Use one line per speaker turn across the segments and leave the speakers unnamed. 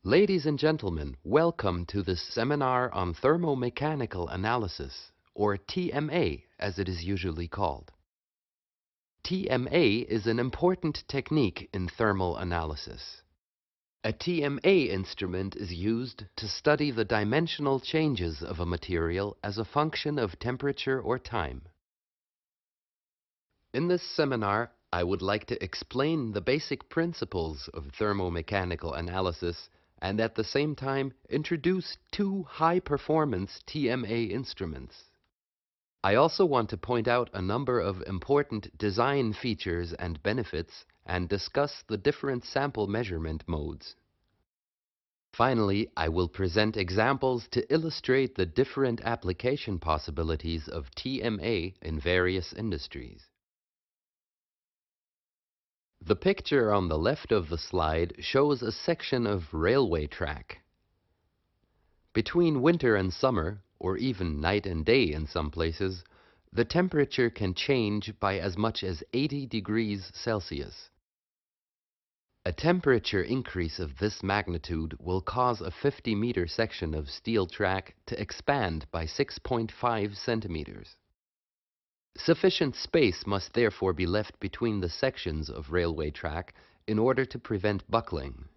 Ladies and gentlemen, welcome to this seminar on thermomechanical analysis, or TMA as it is usually called. TMA is an important technique in thermal analysis. A TMA instrument is used to study the dimensional changes of a material as a function of temperature or time. In this seminar, I would like to explain the basic principles of thermomechanical analysis and at the same time introduce two high-performance TMA instruments. I also want to point out a number of important design features and benefits and discuss the different sample measurement modes. Finally, I will present examples to illustrate the different application possibilities of TMA in various industries. The picture on the left of the slide shows a section of railway track. Between winter and summer, or even night and day in some places, the temperature can change by as much as 80 degrees Celsius. A temperature increase of this magnitude will cause a 50-meter section of steel track to expand by 6.5 centimeters. Sufficient space must therefore be left between the sections of railway track in order to prevent buckling.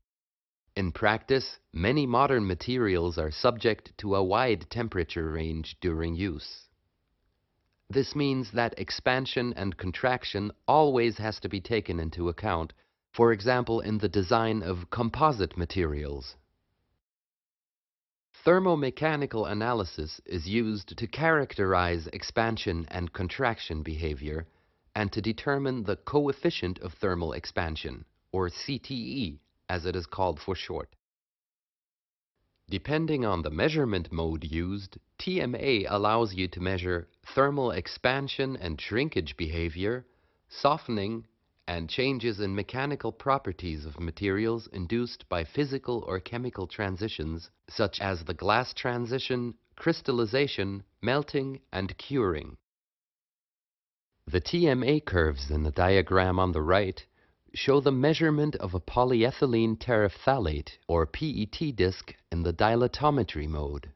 In practice, many modern materials are subject to a wide temperature range during use. This means that expansion and contraction always has to be taken into account, for example in the design of composite materials. Thermomechanical analysis is used to characterize expansion and contraction behavior and to determine the coefficient of thermal expansion, or CTE, as it is called for short. Depending on the measurement mode used, TMA allows you to measure thermal expansion and shrinkage behavior, softening, and changes in mechanical properties of materials induced by physical or chemical transitions such as the glass transition, crystallization, melting, and curing. The TMA curves in the diagram on the right show the measurement of a polyethylene terephthalate or PET disc in the dilatometry mode.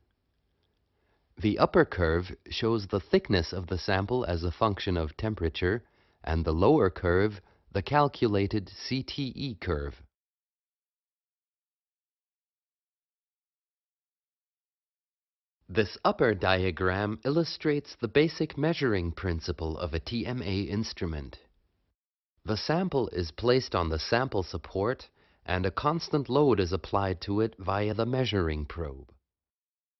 The upper curve shows the thickness of the sample as a function of temperature, and the lower curve the calculated CTE curve. This upper diagram illustrates the basic measuring principle of a TMA instrument. The sample is placed on the sample support and a constant load is applied to it via the measuring probe.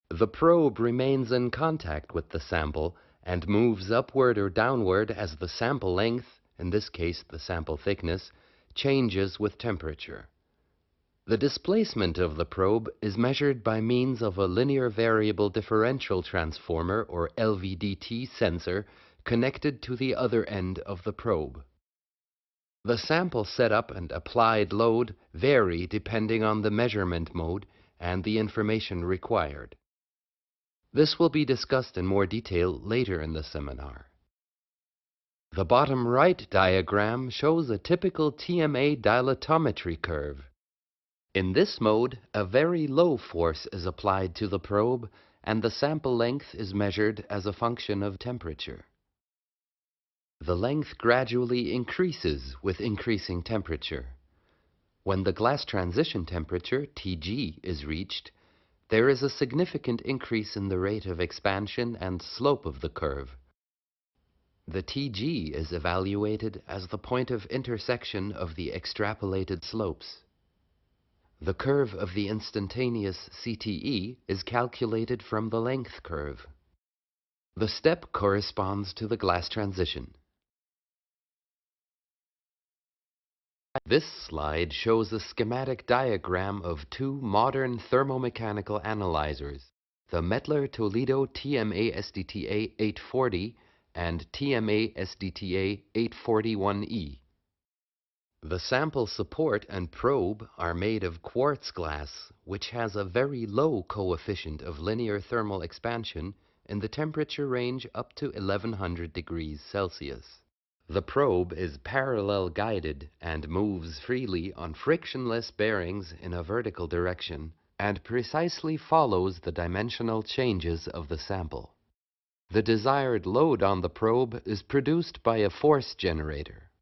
The probe remains in contact with the sample and moves upward or downward as the sample length, in this case the sample thickness, changes with temperature. The displacement of the probe is measured by means of a linear variable differential transformer or LVDT sensor connected to the other end of the probe. The sample setup and applied load vary depending on the measurement mode and the information required. This will be discussed in more detail later in the seminar. The bottom right diagram shows a typical TMA dilatometry curve. In this mode, a very low force is applied to the probe and the sample length is measured as a function of temperature. The length gradually increases with increasing temperature. When the glass transition temperature, Tg, is reached, there is a significant increase in the rate of expansion and slope of the curve. The Tg is evaluated as the point of intersection of the extrapolated slopes. The curve of the instantaneous CTE is calculated from the length curve. The step corresponds to the glass transition. This slide shows a schematic diagram of two modern thermomechanical analyzers, the Mettler-Toledo TMA SDTA 840 and TMA SDTA 841E. The sample support and probe are made of quartz glass, which has a very low coefficient of linear thermal expansion in the temperature range up to 1100 degrees Celsius. The probe is parallel guided and moves freely on frictionless bearings in a vertical direction and precisely follows the dimensional changes of the sample. The desired load on the probe is produced by a force generator.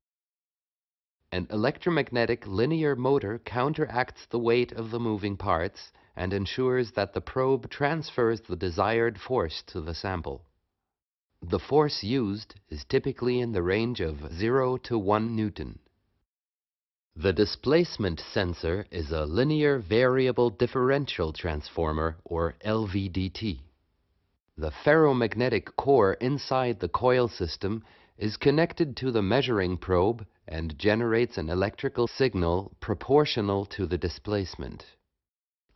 An electromagnetic linear motor counteracts the weight of the moving parts and ensures that the probe transfers the desired force to the sample. The force used is typically in the range of 0 to 1 Newton. The displacement sensor is a linear variable differential transformer, or LVDT. The ferromagnetic core inside the coil system is connected to the measuring probe and generates an electrical signal proportional to the displacement.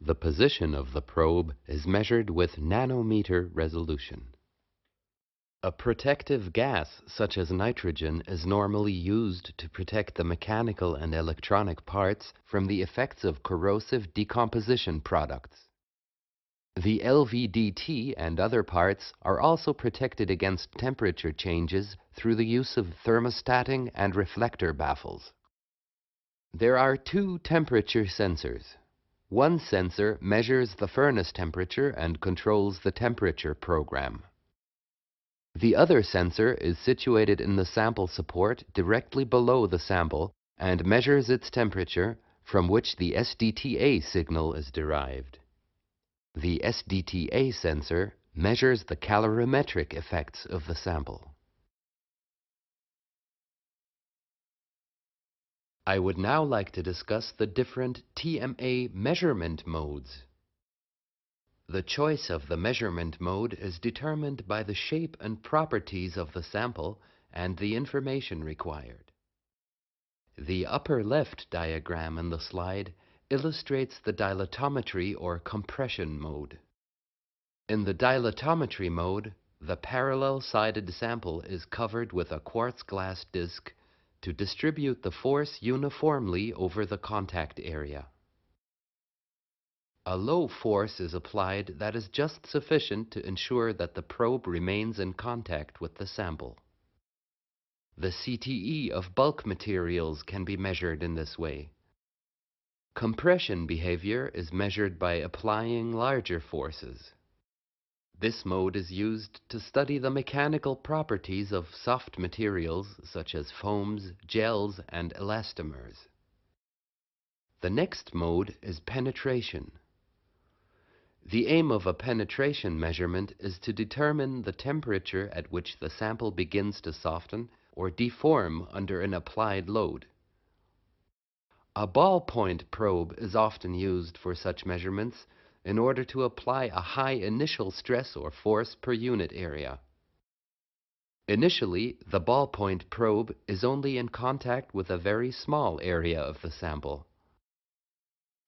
The position of the probe is measured with nanometer resolution. A protective gas, such as nitrogen, is normally used to protect the mechanical and electronic parts from the effects of corrosive decomposition products. The LVDT and other parts are also protected against temperature changes through the use of thermostating and reflector baffles. There are two temperature sensors. One sensor measures the furnace temperature and controls the temperature program. The other sensor is situated in the sample support directly below the sample and measures its temperature, from which the SDTA signal is derived. The SDTA sensor measures the calorimetric effects of the sample. I would now like to discuss the different TMA measurement modes. The choice of the measurement mode is determined by the shape and properties of the sample and the information required. The upper left diagram in the slide illustrates the dilatometry or compression mode. In the dilatometry mode, the parallel-sided sample is covered with a quartz glass disc to distribute the force uniformly over the contact area. A low force is applied that is just sufficient to ensure that the probe remains in contact with the sample. The CTE of bulk materials can be measured in this way. Compression behavior is measured by applying larger forces. This mode is used to study the mechanical properties of soft materials such as foams, gels, and elastomers. The next mode is penetration. The aim of a penetration measurement is to determine the temperature at which the sample begins to soften or deform under an applied load. A ballpoint probe is often used for such measurements in order to apply a high initial stress or force per unit area. Initially, the ballpoint probe is only in contact with a very small area of the sample.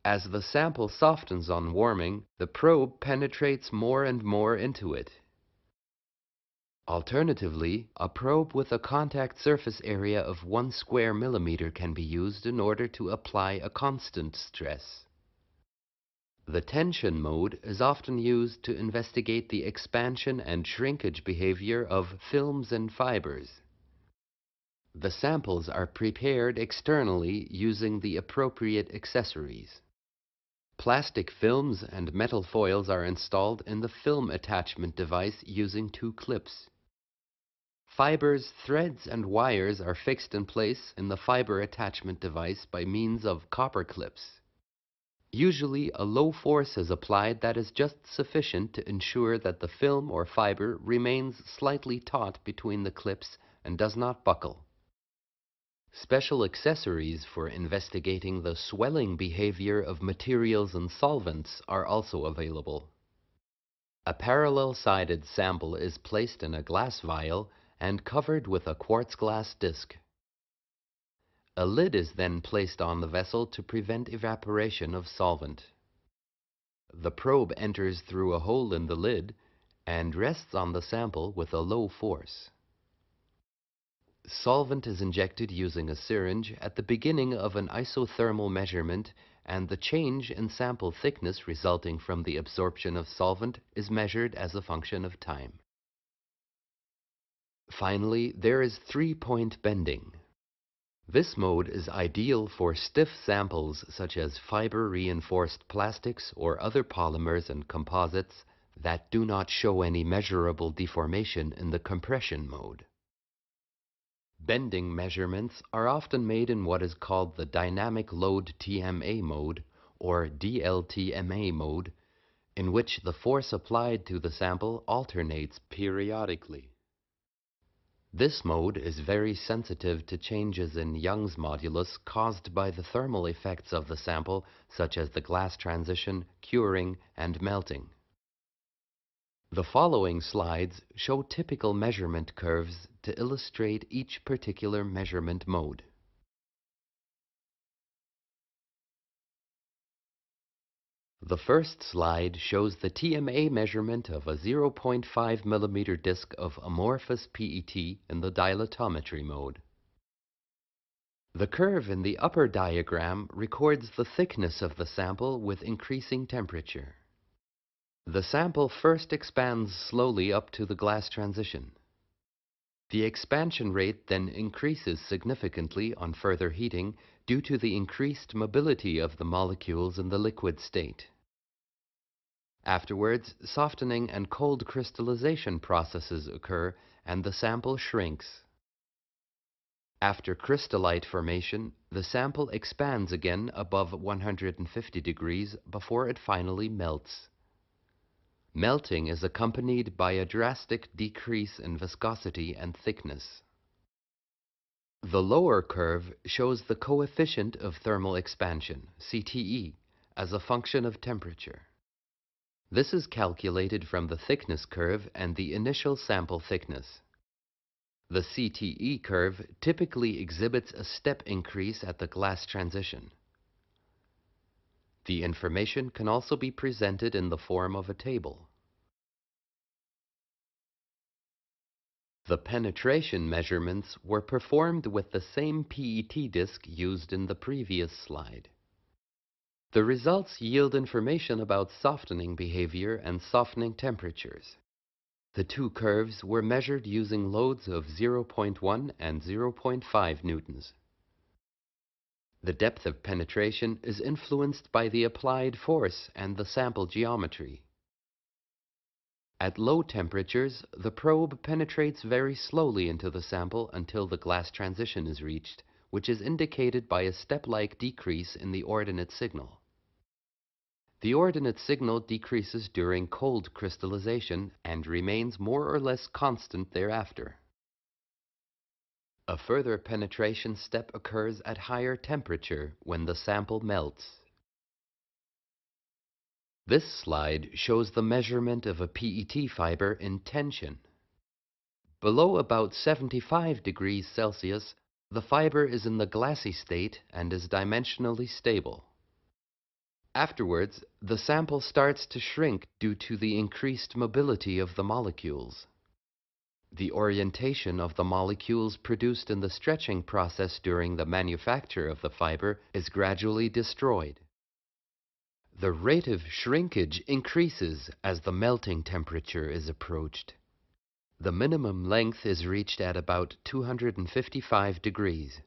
As the sample softens on warming, the probe penetrates more and more into it. Alternatively, a probe with a contact surface area of 1 square millimeter can be used in order to apply a constant stress. The tension mode is often used to investigate the expansion and shrinkage behavior of films and fibers. The samples are prepared externally using the appropriate accessories. Plastic films and metal foils are installed in the film attachment device using 2 clips. Fibers, threads, and wires are fixed in place in the fiber attachment device by means of copper clips. Usually, a low force is applied that is just sufficient to ensure that the film or fiber remains slightly taut between the clips and does not buckle. Special accessories for investigating the swelling behavior of materials and solvents are also available. A parallel-sided sample is placed in a glass vial and covered with a quartz glass disc. A lid is then placed on the vessel to prevent evaporation of solvent. The probe enters through a hole in the lid and rests on the sample with a low force. Solvent is injected using a syringe at the beginning of an isothermal measurement, and the change in sample thickness resulting from the absorption of solvent is measured as a function of time. Finally, there is three-point bending. This mode is ideal for stiff samples such as fiber-reinforced plastics or other polymers and composites that do not show any measurable deformation in the compression mode. Bending measurements are often made in what is called the dynamic load TMA mode or DLTMA mode, in which the force applied to the sample alternates periodically. This mode is very sensitive to changes in Young's modulus caused by the thermal effects of the sample, such as the glass transition, curing, and melting. The following slides show typical measurement curves to illustrate each particular measurement mode. The first slide shows the TMA measurement of a 0.5 mm disc of amorphous PET in the dilatometry mode. The curve in the upper diagram records the thickness of the sample with increasing temperature. The sample first expands slowly up to the glass transition. The expansion rate then increases significantly on further heating due to the increased mobility of the molecules in the liquid state. Afterwards, softening and cold crystallization processes occur and the sample shrinks. After crystallite formation, the sample expands again above 150 degrees before it finally melts. Melting is accompanied by a drastic decrease in viscosity and thickness. The lower curve shows the coefficient of thermal expansion, CTE, as a function of temperature. This is calculated from the thickness curve and the initial sample thickness. The CTE curve typically exhibits a step increase at the glass transition. The information can also be presented in the form of a table. The penetration measurements were performed with the same PET disc used in the previous slide. The results yield information about softening behavior and softening temperatures. The two curves were measured using loads of 0.1 and 0.5 newtons. The depth of penetration is influenced by the applied force and the sample geometry. At low temperatures, the probe penetrates very slowly into the sample until the glass transition is reached, which is indicated by a step-like decrease in the ordinate signal. The ordinate signal decreases during cold crystallization and remains more or less constant thereafter. A further penetration step occurs at higher temperature when the sample melts. This slide shows the measurement of a PET fiber in tension. Below about 75 degrees Celsius, the fiber is in the glassy state and is dimensionally stable. Afterwards, the sample starts to shrink due to the increased mobility of the molecules. The orientation of the molecules produced in the stretching process during the manufacture of the fiber is gradually destroyed. The rate of shrinkage increases as the melting temperature is approached. The minimum length is reached at about 255 degrees.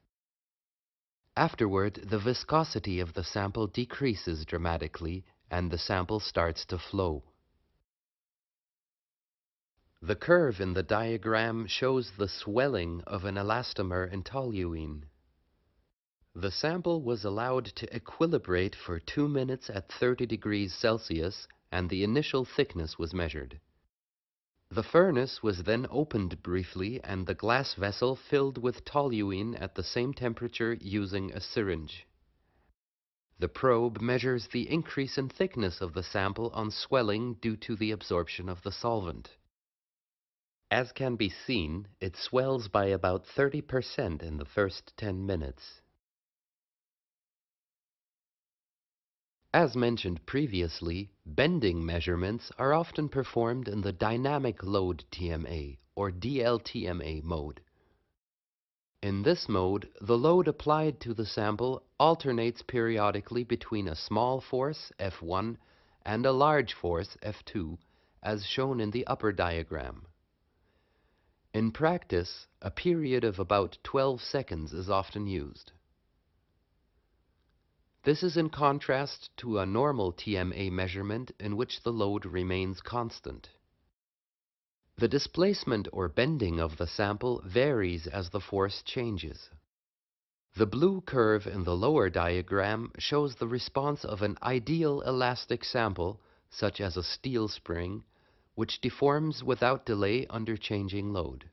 Afterward, the viscosity of the sample decreases dramatically and the sample starts to flow. The curve in the diagram shows the swelling of an elastomer in toluene. The sample was allowed to equilibrate for 2 minutes at 30 degrees Celsius and the initial thickness was measured. The furnace was then opened briefly and the glass vessel filled with toluene at the same temperature using a syringe. The probe measures the increase in thickness of the sample on swelling due to the absorption of the solvent. As can be seen, it swells by about 30% in the first 10 minutes. As mentioned previously, bending measurements are often performed in the dynamic load TMA or DLTMA mode. In this mode, the load applied to the sample alternates periodically between a small force, F1, and a large force, F2, as shown in the upper diagram. In practice, a period of about 12 seconds is often used. This is in contrast to a normal TMA measurement in which the load remains constant. The displacement or bending of the sample varies as the force changes. The blue curve in the lower diagram shows the response of an ideal elastic sample, such as a steel spring, which deforms without delay under changing load.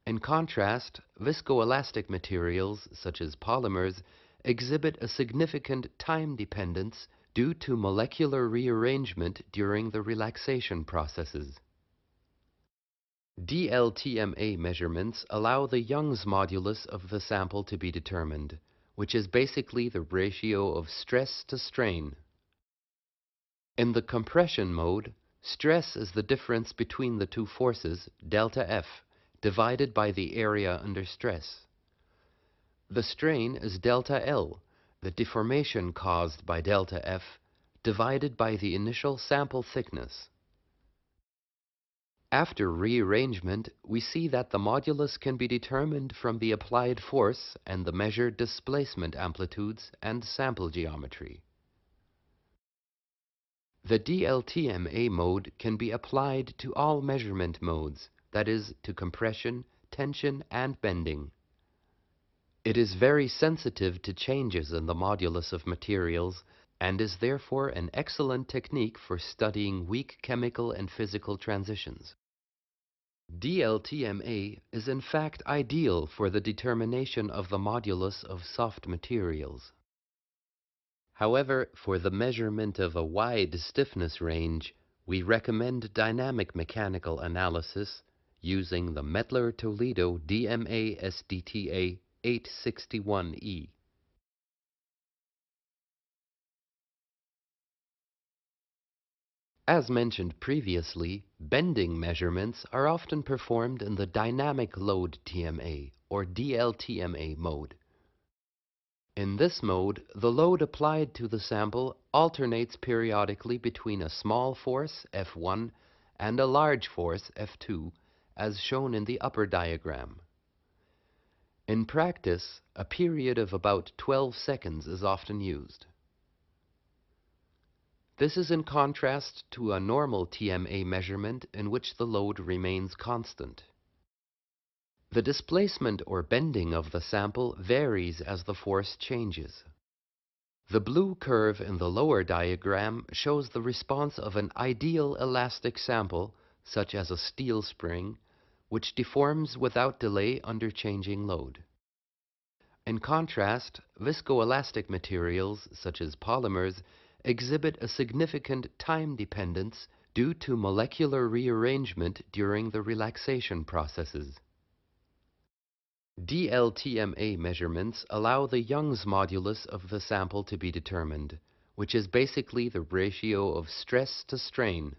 In contrast, viscoelastic materials, such as polymers, exhibit a significant time dependence due to molecular rearrangement during the relaxation processes. DLTMA measurements allow the Young's modulus of the sample to be determined, which is basically the ratio of stress to strain. In the compression mode, stress is the difference between the two forces, delta F, divided by the area under stress. The strain is delta L, the deformation caused by delta F, divided by the initial sample thickness. After rearrangement, we see that the modulus can be determined from the applied force and the measured displacement amplitudes and sample geometry. The DLTMA mode can be applied to all measurement modes, that is, to compression, tension, and bending. It is very sensitive to changes in the modulus of materials and is therefore an excellent technique for studying weak chemical and physical transitions. DLTMA is in fact ideal for the determination of the modulus of soft materials. However, for the measurement of a wide stiffness range, we recommend dynamic mechanical analysis using the Mettler-Toledo DMA SDTA 861E. As mentioned previously, bending measurements are often performed in the dynamic load TMA or DLTMA mode. In this mode, the load applied to the sample alternates periodically between a small force, F1, and a large force, F2, as shown in the upper diagram. In practice, a period of about 12 seconds is often used. This is in contrast to a normal TMA measurement in which the load remains constant. The displacement or bending of the sample varies as the force changes. The blue curve in the lower diagram shows the response of an ideal elastic sample, such as a steel spring, which deforms without delay under changing load. In contrast, viscoelastic materials, such as polymers, exhibit a significant time dependence due to molecular rearrangement during the relaxation processes. DLTMA measurements allow the Young's modulus of the sample to be determined, which is basically the ratio of stress to strain.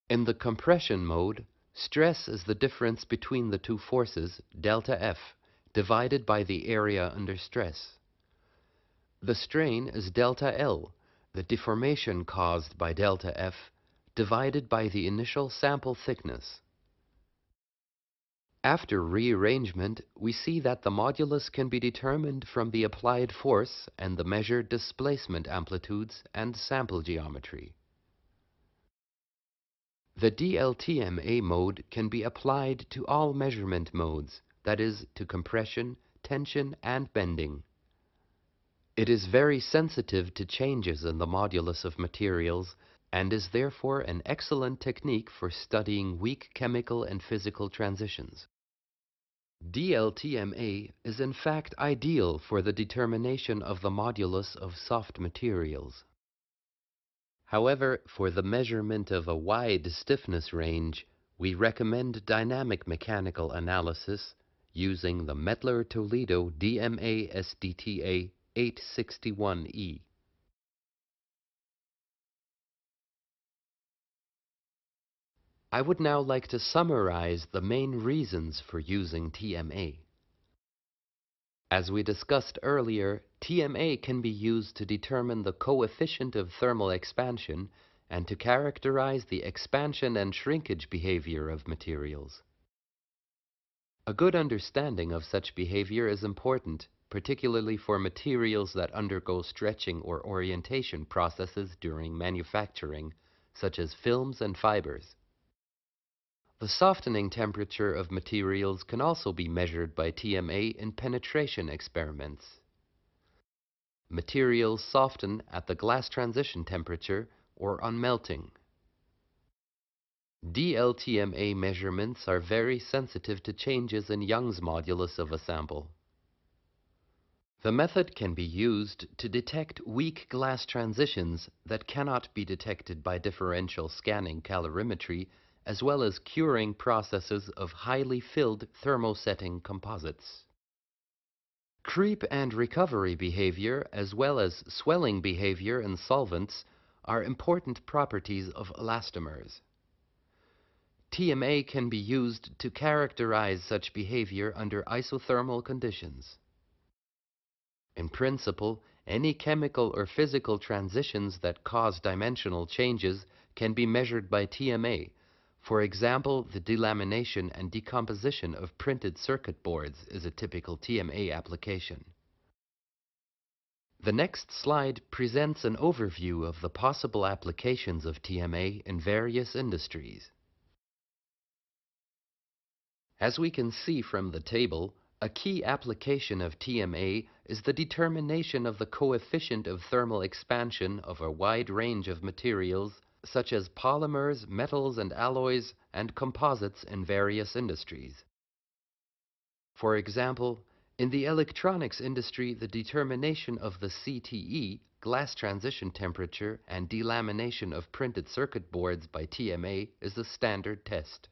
In the compression mode, stress is the difference between the two forces, delta F, divided by the area under stress. The strain is delta L, the deformation caused by delta F, divided by the initial sample thickness. After rearrangement, we see that the modulus can be determined from the applied force and the measured displacement amplitudes and sample geometry. The DLTMA mode can be applied to all measurement modes, that is, to compression, tension, and bending. It is very sensitive to changes in the modulus of materials and is therefore an excellent technique for studying weak chemical and physical transitions. DLTMA is in fact ideal for the determination of the modulus of soft materials. However, for the measurement of a wide stiffness range, we recommend dynamic mechanical analysis using the Mettler-Toledo DMA SDTA 861E. I would now like to summarize the main reasons for using TMA. As we discussed earlier, TMA can be used to determine the coefficient of thermal expansion and to characterize the expansion and shrinkage behavior of materials. A good understanding of such behavior is important, particularly for materials that undergo stretching or orientation processes during manufacturing, such as films and fibers. The softening temperature of materials can also be measured by TMA in penetration experiments. Materials soften at the glass transition temperature or on melting. DLTMA measurements are very sensitive to changes in Young's modulus of a sample. The method can be used to detect weak glass transitions that cannot be detected by differential scanning calorimetry, as well as curing processes of highly filled thermosetting composites. Creep and recovery behavior, as well as swelling behavior in solvents, are important properties of elastomers. TMA can be used to characterize such behavior under isothermal conditions. In principle, any chemical or physical transitions that cause dimensional changes can be measured by TMA. For example, the delamination and decomposition of printed circuit boards is a typical TMA application. The next slide presents an overview of the possible applications of TMA in various industries. As we can see from the table, a key application of TMA is the determination of the coefficient of thermal expansion of a wide range of materials such as polymers, metals and alloys, and composites in various industries. For example, in the electronics industry, the determination of the CTE, glass transition temperature, and delamination of printed circuit boards by TMA is the standard test.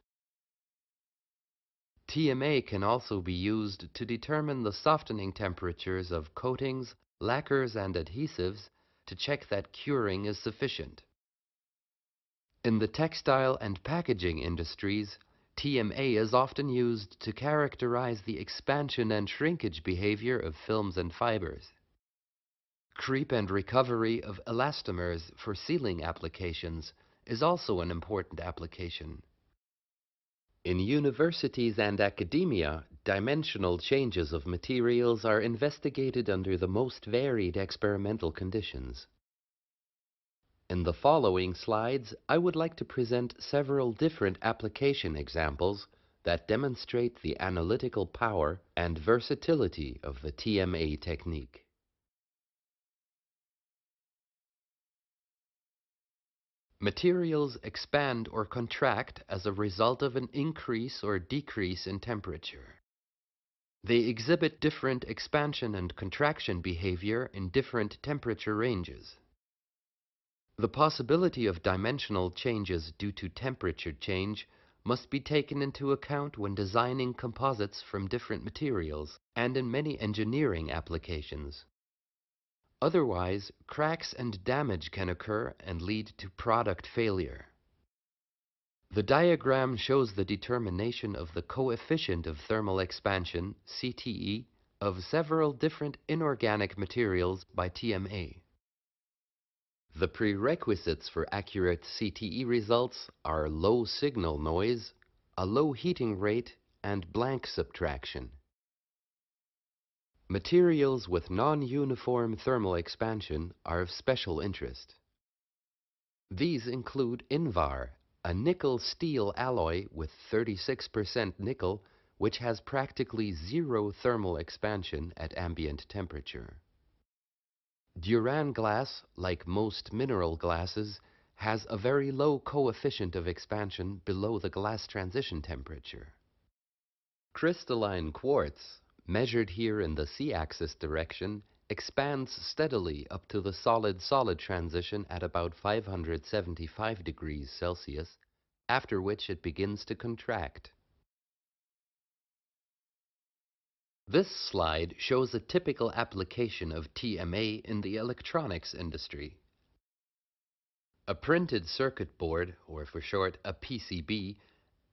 TMA can also be used to determine the softening temperatures of coatings, lacquers, and adhesives to check that curing is sufficient. In the textile and packaging industries, TMA is often used to characterize the expansion and shrinkage behavior of films and fibers. Creep and recovery of elastomers for sealing applications is also an important application. In universities and academia, dimensional changes of materials are investigated under the most varied experimental conditions. In the following slides, I would like to present several different application examples that demonstrate the analytical power and versatility of the TMA technique. Materials expand or contract as a result of an increase or decrease in temperature. They exhibit different expansion and contraction behavior in different temperature ranges. The possibility of dimensional changes due to temperature change must be taken into account when designing composites from different materials and in many engineering applications. Otherwise, cracks and damage can occur and lead to product failure. The diagram shows the determination of the coefficient of thermal expansion, CTE, of several different inorganic materials by TMA. The prerequisites for accurate CTE results are low signal noise, a low heating rate, and blank subtraction. Materials with non-uniform thermal expansion are of special interest. These include Invar, a nickel-steel alloy with 36% nickel, which has practically zero thermal expansion at ambient temperature. Duran glass, like most mineral glasses, has a very low coefficient of expansion below the glass transition temperature. Crystalline quartz, measured here in the c-axis direction, expands steadily up to the solid-solid transition at about 575 degrees Celsius, after which it begins to contract. This slide shows a typical application of TMA in the electronics industry. A printed circuit board, or for short, a PCB,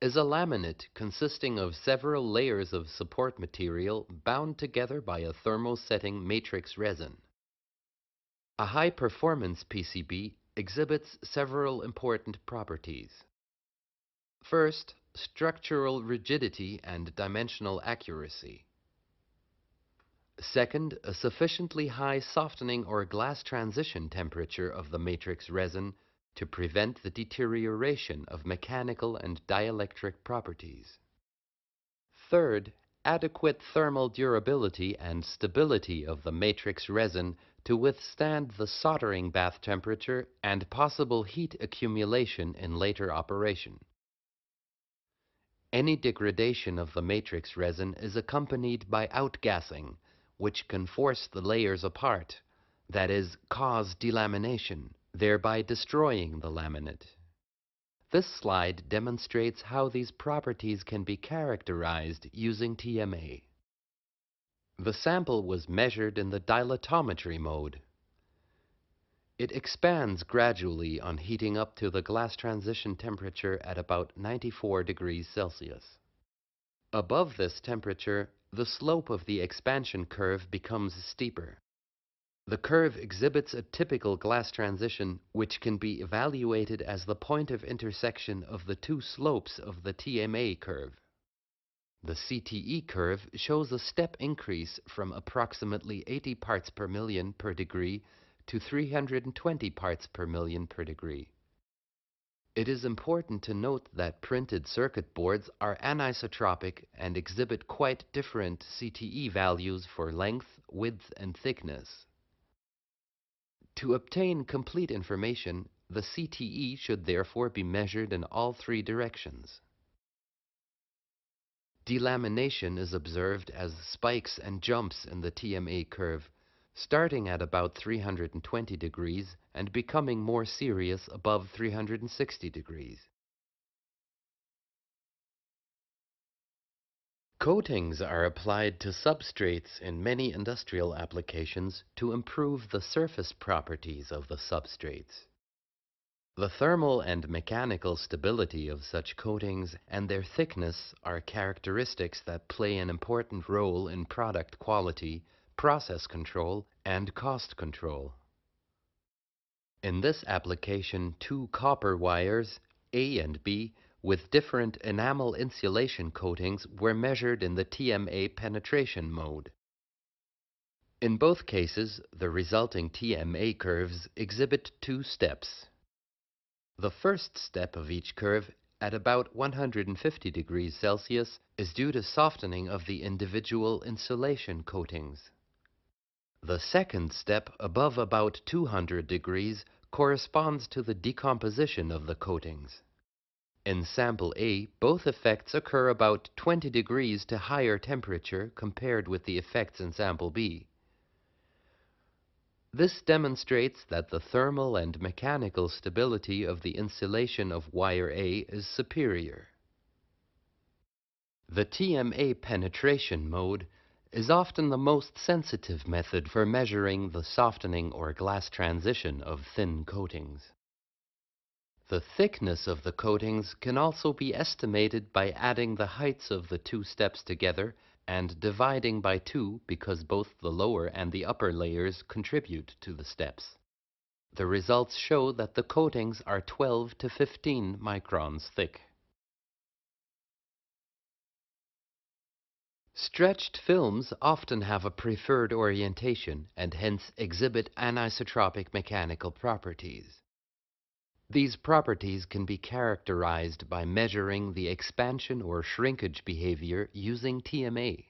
is a laminate consisting of several layers of support material bound together by a thermosetting matrix resin. A high-performance PCB exhibits several important properties. First, structural rigidity and dimensional accuracy. Second, a sufficiently high softening or glass transition temperature of the matrix resin to prevent the deterioration of mechanical and dielectric properties. Third, adequate thermal durability and stability of the matrix resin to withstand the soldering bath temperature and possible heat accumulation in later operation. Any degradation of the matrix resin is accompanied by outgassing, which can force the layers apart, that is, cause delamination, thereby destroying the laminate. This slide demonstrates how these properties can be characterized using TMA. The sample was measured in the dilatometry mode. It expands gradually on heating up to the glass transition temperature at about 94 degrees Celsius. Above this temperature, the slope of the expansion curve becomes steeper. The curve exhibits a typical glass transition which can be evaluated as the point of intersection of the two slopes of the TMA curve. The CTE curve shows a step increase from approximately 80 parts per million per degree to 320 parts per million per degree. It is important to note that printed circuit boards are anisotropic and exhibit quite different CTE values for length, width, and thickness. To obtain complete information, the CTE should therefore be measured in all three directions. Delamination is observed as spikes and jumps in the TMA curve, starting at about 320 degrees and becoming more serious above 360 degrees. Coatings are applied to substrates in many industrial applications to improve the surface properties of the substrates. The thermal and mechanical stability of such coatings and their thickness are characteristics that play an important role in product quality, process control, and cost control. In this application, two copper wires, A and B, with different enamel insulation coatings were measured in the TMA penetration mode. In both cases, the resulting TMA curves exhibit two steps. The first step of each curve, at about 150 degrees Celsius, is due to softening of the individual insulation coatings. The second step, above about 200 degrees, corresponds to the decomposition of the coatings. In sample A, both effects occur about 20 degrees to higher temperature compared with the effects in sample B. This demonstrates that the thermal and mechanical stability of the insulation of wire A is superior. The TMA penetration mode is often the most sensitive method for measuring the softening or glass transition of thin coatings. The thickness of the coatings can also be estimated by adding the heights of the two steps together and dividing by 2 because both the lower and the upper layers contribute to the steps. The results show that the coatings are 12 to 15 microns thick. Stretched films often have a preferred orientation and hence exhibit anisotropic mechanical properties. These properties can be characterized by measuring the expansion or shrinkage behavior using TMA.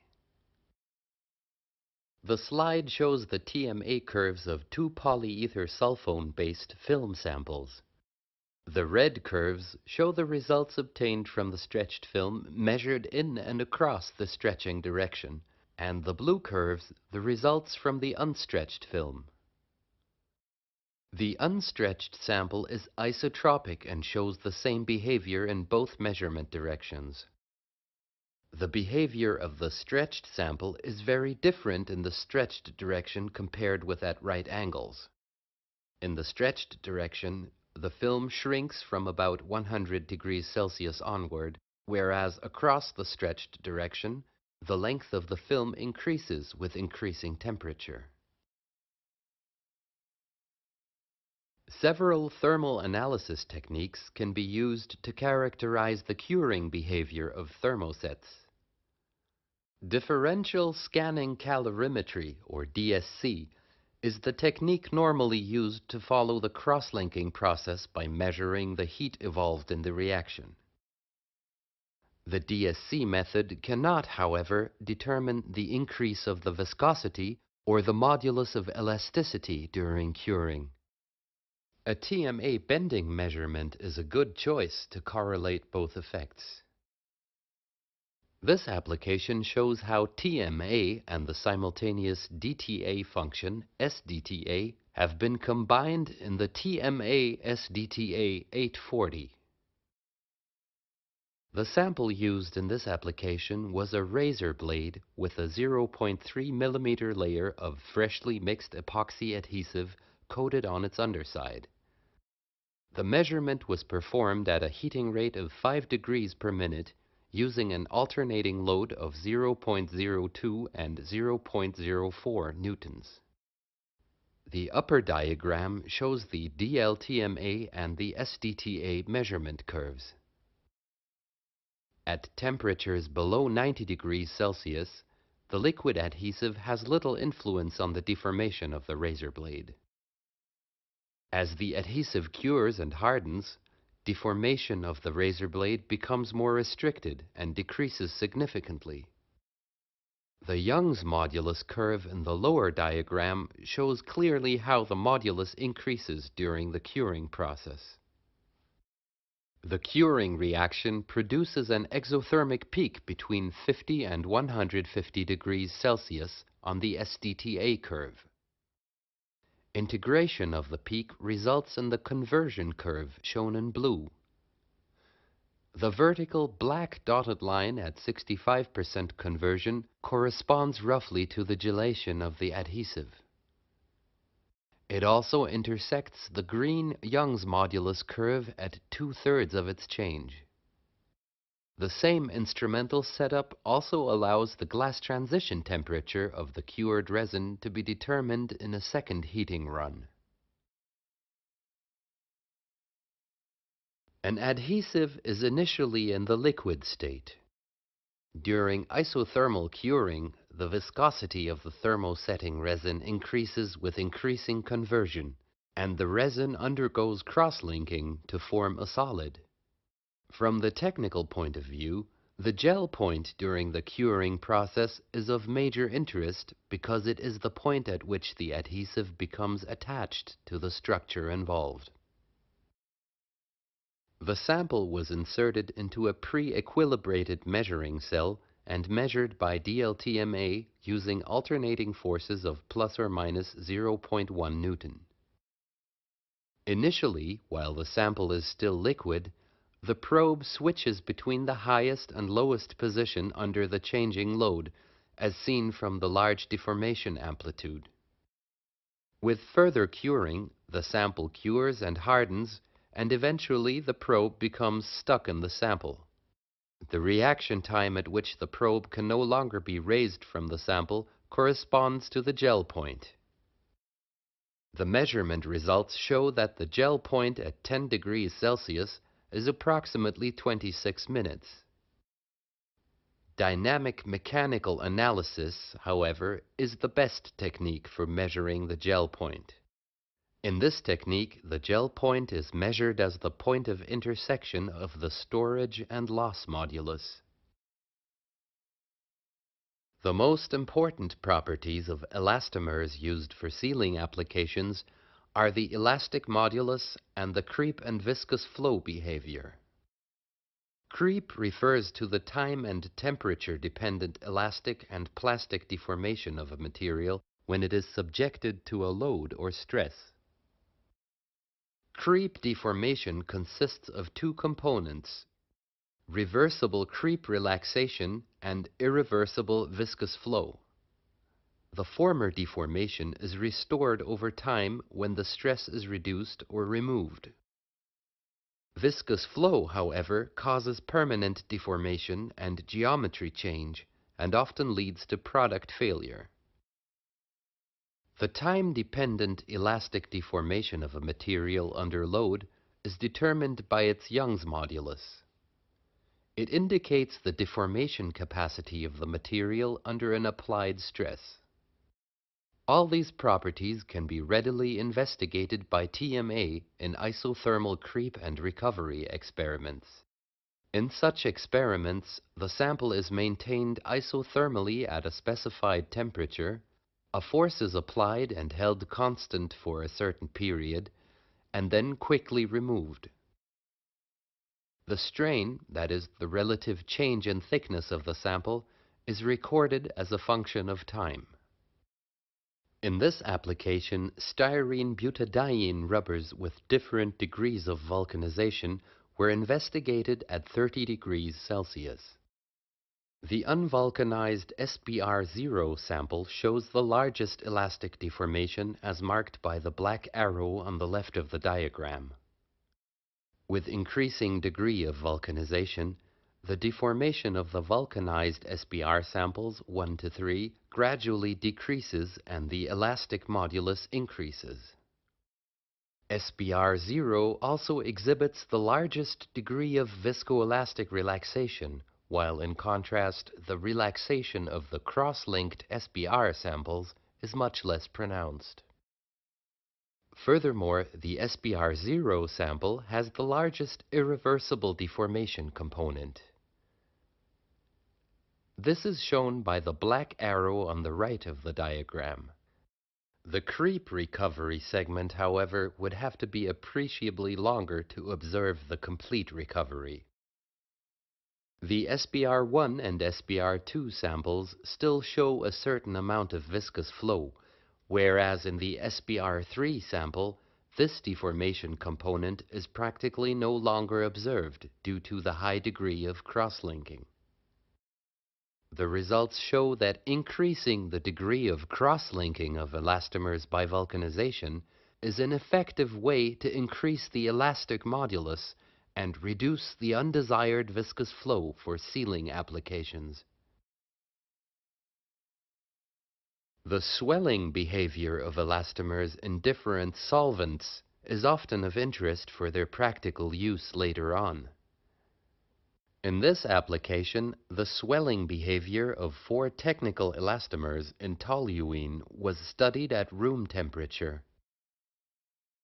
The slide shows the TMA curves of two polyether sulfone-based film samples. The red curves show the results obtained from the stretched film measured in and across the stretching direction, and the blue curves the results from the unstretched film. The unstretched sample is isotropic and shows the same behavior in both measurement directions. The behavior of the stretched sample is very different in the stretched direction compared with at right angles. In the stretched direction, the film shrinks from about 100 degrees Celsius onward, whereas across the stretched direction, the length of the film increases with increasing temperature. Several thermal analysis techniques can be used to characterize the curing behavior of thermosets. Differential scanning calorimetry, or DSC, is the technique normally used to follow the cross-linking process by measuring the heat evolved in the reaction. The DSC method cannot, however, determine the increase of the viscosity or the modulus of elasticity during curing. A TMA bending measurement is a good choice to correlate both effects. This application shows how TMA and the simultaneous DTA function, SDTA, have been combined in the TMA SDTA 840. The sample used in this application was a razor blade with a 0.3 mm layer of freshly mixed epoxy adhesive coated on its underside. The measurement was performed at a heating rate of 5 degrees per minute using an alternating load of 0.02 and 0.04 newtons. The upper diagram shows the DLTMA and the SDTA measurement curves. At temperatures below 90 degrees Celsius, the liquid adhesive has little influence on the deformation of the razor blade. As the adhesive cures and hardens, deformation of the razor blade becomes more restricted and decreases significantly. The Young's modulus curve in the lower diagram shows clearly how the modulus increases during the curing process. The curing reaction produces an exothermic peak between 50 and 150 degrees Celsius on the SDTA curve. Integration of the peak results in the conversion curve shown in blue. The vertical black dotted line at 65% conversion corresponds roughly to the gelation of the adhesive. It also intersects the green Young's modulus curve at 2/3 of its change. The same instrumental setup also allows the glass transition temperature of the cured resin to be determined in a second heating run. An adhesive is initially in the liquid state. During isothermal curing, the viscosity of the thermosetting resin increases with increasing conversion, and the resin undergoes cross-linking to form a solid. From the technical point of view, the gel point during the curing process is of major interest because it is the point at which the adhesive becomes attached to the structure involved. The sample was inserted into a pre-equilibrated measuring cell and measured by DLTMA using alternating forces of plus or minus 0.1 Newton. Initially, while the sample is still liquid, the probe switches between the highest and lowest position under the changing load, as seen from the large deformation amplitude. With further curing, the sample cures and hardens, and eventually the probe becomes stuck in the sample. The reaction time at which the probe can no longer be raised from the sample corresponds to the gel point. The measurement results show that the gel point at 10 degrees Celsius is approximately 26 minutes. Dynamic mechanical analysis, however, is the best technique for measuring the gel point. In this technique, the gel point is measured as the point of intersection of the storage and loss modulus. The most important properties of elastomers used for sealing applications are the elastic modulus and the creep and viscous flow behavior. Creep refers to the time and temperature-dependent elastic and plastic deformation of a material when it is subjected to a load or stress. Creep deformation consists of two components: reversible creep relaxation and irreversible viscous flow. The former deformation is restored over time when the stress is reduced or removed. Viscous flow, however, causes permanent deformation and geometry change and often leads to product failure. The time-dependent elastic deformation of a material under load is determined by its Young's modulus. It indicates the deformation capacity of the material under an applied stress. All these properties can be readily investigated by TMA in isothermal creep and recovery experiments. In such experiments, the sample is maintained isothermally at a specified temperature, a force is applied and held constant for a certain period, and then quickly removed. The strain, that is, the relative change in thickness of the sample, is recorded as a function of time. In this application, styrene butadiene rubbers with different degrees of vulcanization were investigated at 30 degrees Celsius. The unvulcanized SBR0 sample shows the largest elastic deformation as marked by the black arrow on the left of the diagram. With increasing degree of vulcanization, the deformation of the vulcanized SBR samples 1 to 3 gradually decreases and the elastic modulus increases. SBR0 also exhibits the largest degree of viscoelastic relaxation, while in contrast the relaxation of the cross-linked SBR samples is much less pronounced. Furthermore, the SBR0 sample has the largest irreversible deformation component. This is shown by the black arrow on the right of the diagram. The creep recovery segment, however, would have to be appreciably longer to observe the complete recovery. The SBR1 and SBR2 samples still show a certain amount of viscous flow, whereas in the SBR3 sample, this deformation component is practically no longer observed due to the high degree of cross-linking. The results show that increasing the degree of cross-linking of elastomers by vulcanization is an effective way to increase the elastic modulus and reduce the undesired viscous flow for sealing applications. The swelling behavior of elastomers in different solvents is often of interest for their practical use later on. In this application, the swelling behavior of 4 technical elastomers in toluene was studied at room temperature.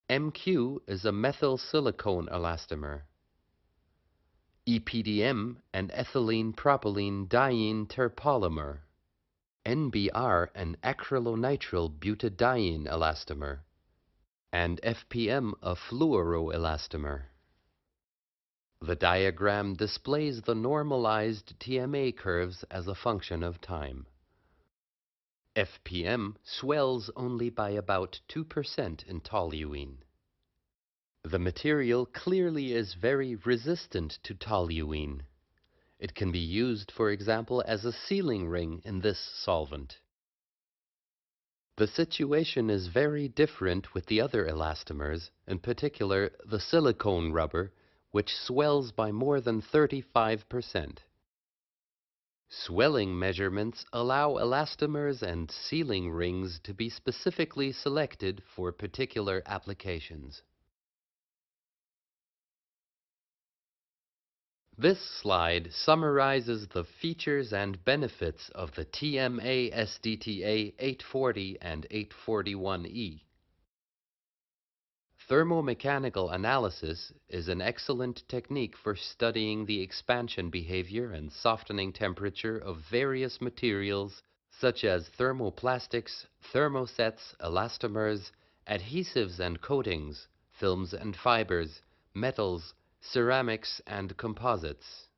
MQ is a methyl silicone elastomer. EPDM, an ethylene propylene diene terpolymer. NBR, an acrylonitrile butadiene elastomer. And FPM, a fluoroelastomer. The diagram displays the normalized TMA curves as a function of time. FPM swells only by about 2% in toluene. The material clearly is very resistant to toluene. It can be used, for example, as a sealing ring in this solvent. The situation is very different with the other elastomers, in particular the silicone rubber, which swells by more than 35%. Swelling measurements allow elastomers and sealing rings to be specifically selected for particular applications. This slide summarizes the features and benefits of the TMA SDTA 840 and 841E. Thermomechanical analysis is an excellent technique for studying the expansion behavior and softening temperature of various materials such as thermoplastics, thermosets, elastomers, adhesives and coatings, films and fibers, metals, ceramics, and composites.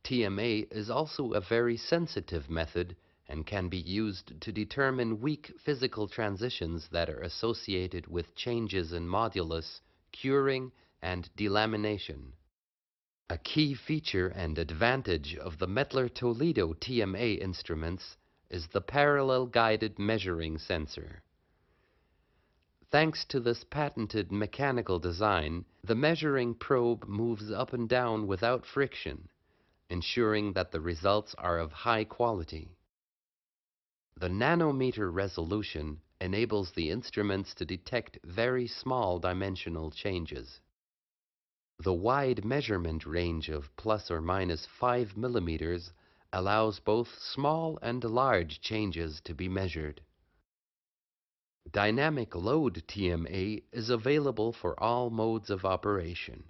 TMA is also a very sensitive method and can be used to determine weak physical transitions that are associated with changes in modulus, curing, and delamination. A key feature and advantage of the Mettler-Toledo TMA instruments is the parallel-guided measuring sensor. Thanks to this patented mechanical design, the measuring probe moves up and down without friction, ensuring that the results are of high quality. The nanometer resolution enables the instruments to detect very small dimensional changes. The wide measurement range of plus or minus 5 millimeters allows both small and large changes to be measured. Dynamic load TMA is available for all modes of operation.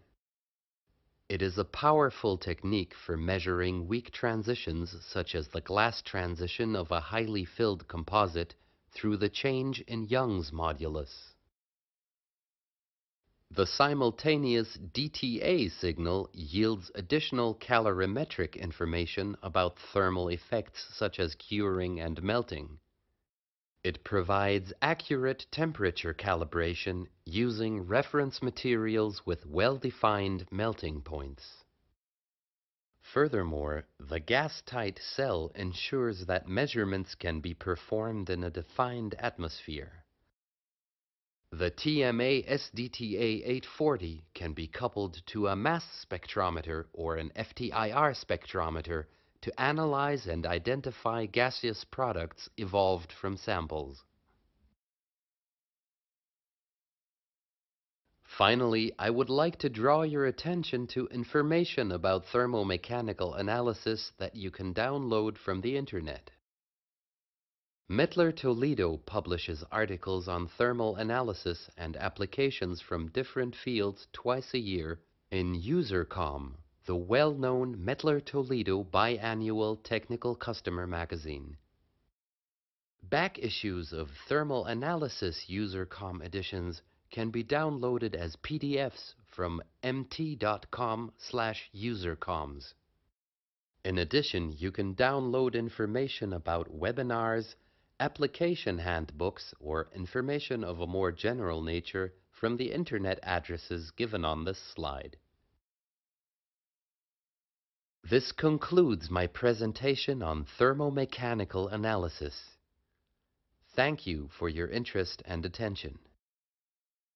It is a powerful technique for measuring weak transitions such as the glass transition of a highly filled composite through the change in Young's modulus. The simultaneous DTA signal yields additional calorimetric information about thermal effects such as curing and melting. It provides accurate temperature calibration using reference materials with well-defined melting points. Furthermore, the gas-tight cell ensures that measurements can be performed in a defined atmosphere. The TMA SDTA 840 can be coupled to a mass spectrometer or an FTIR spectrometer to analyze and identify gaseous products evolved from samples. Finally, I would like to draw your attention to information about thermomechanical analysis that you can download from the Internet. Mettler Toledo publishes articles on thermal analysis and applications from different fields twice a year in UserCom, the well-known Mettler Toledo biannual technical customer magazine. Back issues of thermal analysis UserCom editions can be downloaded as PDFs from mt.com/usercoms. In addition, you can download information about webinars, application handbooks, or information of a more general nature from the Internet addresses given on this slide. This concludes my presentation on thermomechanical analysis. Thank you for your interest and attention.